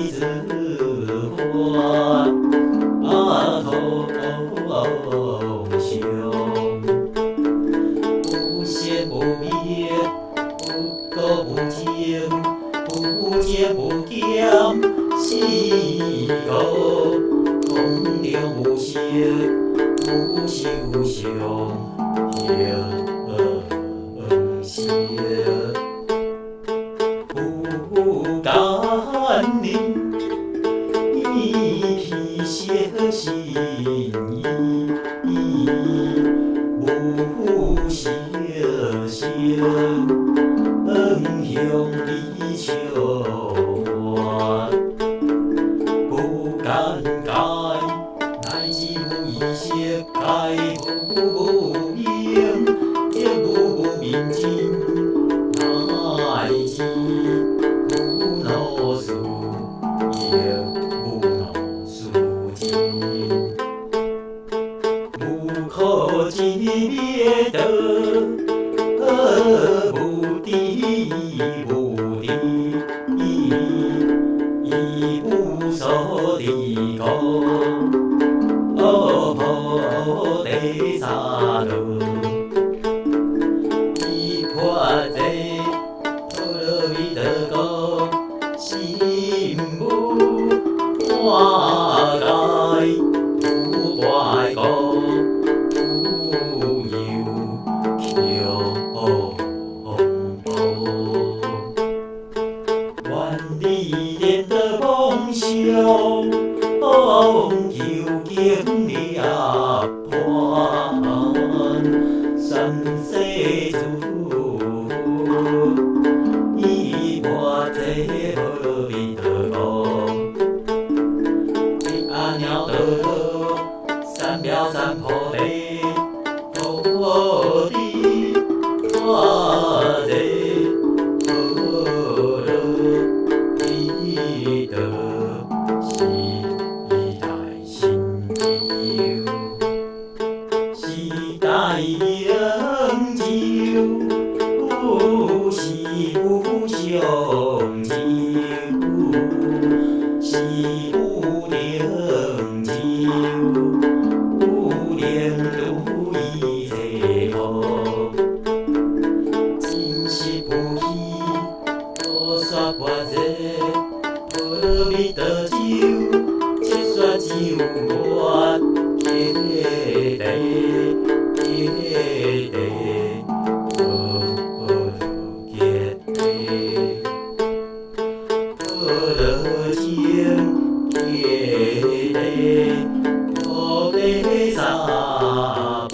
子花同乡，不仙不灭，不垢不净，不见不见，是个空了无形，无修相应相。不甘宁，一片小心意，无小心，向你求还。不敢改，乃至无意识，改不明，也不明情，乃至无脑数，也无脑数尽，不可尽灭得，不敌不敌，亦无所抵抗。菩提萨埵，一破这波罗蜜多故，心无挂碍，无怪故，无有求报。愿你念得梦想，求经涅槃，三世诸佛，以破这波罗蜜多故，一阿耨多罗三藐三菩提，菩提萨埵波罗蜜多。是大成就，是大成就，是无上就，是无量就，无量如意者何？真实不虚，多说法者。波罗蜜多咒，切说咒愿，揭谛揭谛，波罗揭谛，波罗僧揭谛，菩提萨婆诃。